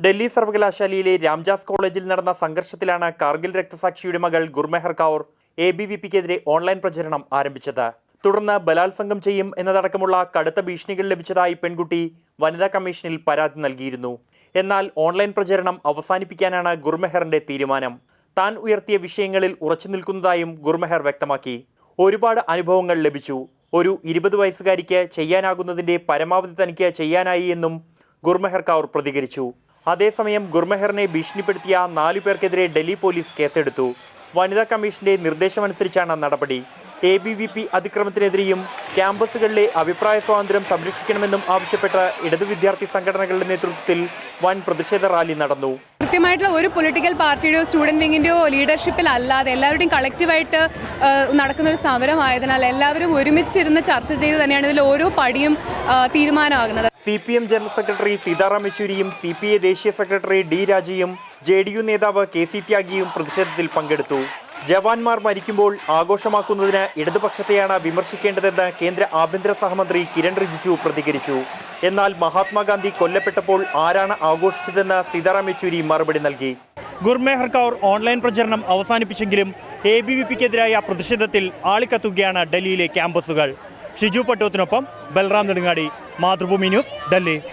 ഡൽഹി സർവകലാശാലയിലെ രാംജാസ് കോളേജിൽ നടന്ന സംഘർഷത്തിലാണ് കാർഗിൽ രക്തസാക്ഷിയുടെ മകൾ ഗുർമെഹർ കൗർ ABVPക്കെതിരെ ഓൺലൈൻ പ്രചരണം ആരംഭിച്ചത്. തുടർന്ന് ബലാത്സംഗം ചെയ്യും എന്നതടക്കമുള്ള കടുത്ത ഭീഷണികൾ ലഭിച്ചതായി പെൺകുട്ടി വനിതാ കമ്മീഷനിൽ പരാതി നൽകിയിരുന്നു. എന്നാൽ ഓൺലൈൻ പ്രചരണം അവസാനിപ്പിക്കാനാണ് ഗുർമെഹറിന്റെ തീരുമാനം. താൻ ഉയർത്തിയ വിഷയങ്ങളിൽ ഉറച്ചു നിൽക്കുന്നതായും ഗുർമെഹർ വ്യക്തമാക്കി. ഒരുപാട് അനുഭവങ്ങൾ ലഭിച്ചു. ഒരു 20 വയസ്സുകാരിക്ക് ചെയ്യാനാകുന്നതിന്റെ പരമാവധി തനിക്ക് ചെയ്യാനായി എന്നും ഗുർമെഹർ കൗർ പ്രതികരിച്ചു. അതേസമയം ഗുർമെഹറിനെ ഭീഷണിപ്പെടുത്തിയ 4 പേർക്കെതിരെ ഡൽഹി പോലീസ് കേസെടുത്തു. വനിതാ കമ്മീഷന്റെ നിർദ്ദേശമനുസരിച്ചാണ് നടപടി. ABVP അതിക്രമത്തിനെതിരെയും ക്യാമ്പസുകളിലെ അഭിപ്രായ സ്വാതന്ത്ര്യം സംരക്ഷിക്കണമെന്നും ആവശ്യപ്പെട്ട് ഇടതു വിദ്യാർത്ഥി സംഘടനകളുടെ നേതൃത്വത്തിൽ വൻ പ്രതിഷേധ റാലി നടന്നു. കൃത്യമായിട്ടുള്ള ഒരു പൊളിറ്റിക്കൽ പാർട്ടിയുടെയോ സ്റ്റുഡൻറ് വിങ്ങിൻ്റെയോ ലീഡർഷിപ്പിൽ അല്ലാതെ എല്ലാവരുടെയും കളക്റ്റീവായിട്ട് നടക്കുന്ന ഒരു സമരമായതിനാൽ എല്ലാവരും ഒരുമിച്ചിരുന്ന് ചർച്ച ചെയ്ത് തന്നെയാണ് ഇതിൽ ഓരോ പടിയും തീരുമാനമാകുന്നത്. CPM ജനറൽ സെക്രട്ടറി സീതാറാം യെച്ചൂരിയും CPA ദേശീയ സെക്രട്ടറി D രാജയും JDU നേതാവ് KC ത്യാഗിയും പ്രതിഷേധത്തിൽ പങ്കെടുത്തു. ജവാന്മാർ മരിക്കുമ്പോൾ ആഘോഷമാക്കുന്നതിന് ഇടതുപക്ഷത്തെയാണ് വിമർശിക്കേണ്ടതെന്ന് കേന്ദ്ര ആഭ്യന്തര സഹമന്ത്രി കിരൺ റിജിജു പ്രതികരിച്ചു. എന്നാൽ മഹാത്മാഗാന്ധി കൊല്ലപ്പെട്ടപ്പോൾ ആരാണ് ആഘോഷിച്ചതെന്ന് സീതാറാം യെച്ചൂരി മറുപടി നൽകി. ഗുർമെഹർ കൗർ ഓൺലൈൻ പ്രചരണം അവസാനിപ്പിച്ചെങ്കിലും ABVPക്കെതിരായ പ്രതിഷേധത്തിൽ ആളിക്കത്തുകയാണ് ഡൽഹിയിലെ ക്യാമ്പസുകൾ. ഷിജു പട്ടോത്തിനൊപ്പം ബൽറാം നെടുങ്ങാടി, മാതൃഭൂമി ന്യൂസ്, ഡൽഹി.